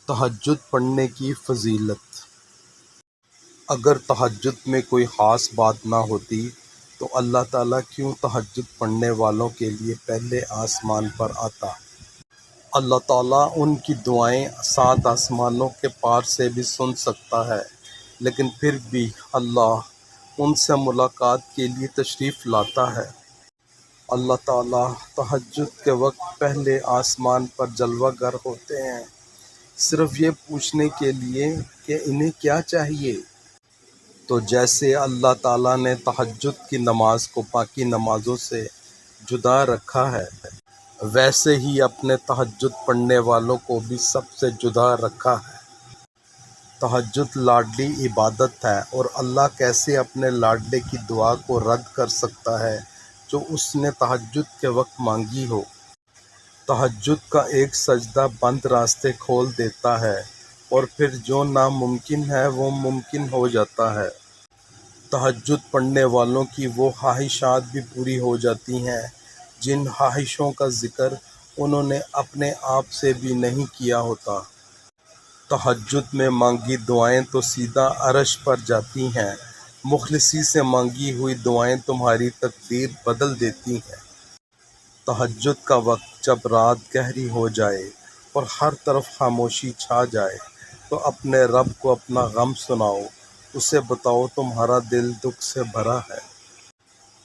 تہجد پڑھنے کی فضیلت۔ اگر تہجد میں کوئی خاص بات نہ ہوتی تو اللہ تعالیٰ کیوں تہجد پڑھنے والوں کے لیے پہلے آسمان پر آتا؟ اللہ تعالیٰ ان کی دعائیں 7 آسمانوں کے پار سے بھی سن سکتا ہے، لیکن پھر بھی اللہ ان سے ملاقات کے لیے تشریف لاتا ہے۔ اللہ تعالیٰ تہجد کے وقت پہلے آسمان پر جلوہ گر ہوتے ہیں، صرف یہ پوچھنے کے لیے کہ انہیں کیا چاہیے۔ تو جیسے اللہ تعالیٰ نے تہجد کی نماز کو باقی نمازوں سے جدا رکھا ہے، ویسے ہی اپنے تہجد پڑھنے والوں کو بھی سب سے جدا رکھا ہے۔ تہجد لاڈلی عبادت ہے، اور اللہ کیسے اپنے لاڈلے کی دعا کو رد کر سکتا ہے جو اس نے تہجد کے وقت مانگی ہو۔ تہجد کا ایک سجدہ بند راستے کھول دیتا ہے، اور پھر جو ناممکن ہے وہ ممکن ہو جاتا ہے۔ تہجد پڑھنے والوں کی وہ خواہشات بھی پوری ہو جاتی ہیں جن خواہشوں کا ذکر انہوں نے اپنے آپ سے بھی نہیں کیا ہوتا۔ تہجد میں مانگی دعائیں تو سیدھا عرش پر جاتی ہیں، مخلصی سے مانگی ہوئی دعائیں تمہاری تقدیر بدل دیتی ہیں۔ تہجد کا وقت جب رات گہری ہو جائے اور ہر طرف خاموشی چھا جائے تو اپنے رب کو اپنا غم سناؤ، اسے بتاؤ تمہارا دل دکھ سے بھرا ہے،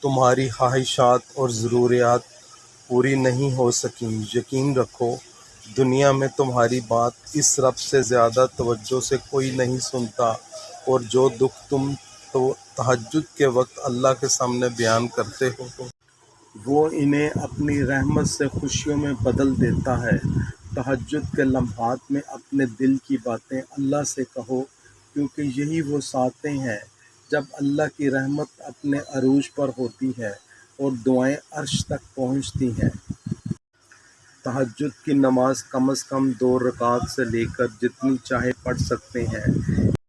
تمہاری خواہشات اور ضروریات پوری نہیں ہو سکیں۔ یقین رکھو دنیا میں تمہاری بات اس رب سے زیادہ توجہ سے کوئی نہیں سنتا، اور جو دکھ تم تہجد کے وقت اللہ کے سامنے بیان کرتے ہو وہ انہیں اپنی رحمت سے خوشیوں میں بدل دیتا ہے۔ تہجد کے لمحات میں اپنے دل کی باتیں اللہ سے کہو، کیونکہ یہی وہ ساعتیں ہیں جب اللہ کی رحمت اپنے عروج پر ہوتی ہے اور دعائیں عرش تک پہنچتی ہیں۔ تہجد کی نماز کم از کم 2 رکعت سے لے کر جتنی چاہے پڑھ سکتے ہیں۔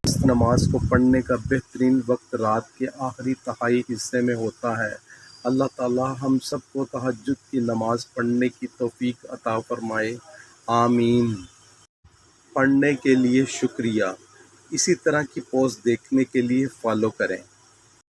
اس نماز کو پڑھنے کا بہترین وقت رات کے آخری تہائی حصے میں ہوتا ہے۔ اللہ تعالیٰ ہم سب کو تہجد کی نماز پڑھنے کی توفیق عطا فرمائے، آمین۔ پڑھنے کے لیے شکریہ۔ اسی طرح کی پوسٹ دیکھنے کے لیے فالو کریں۔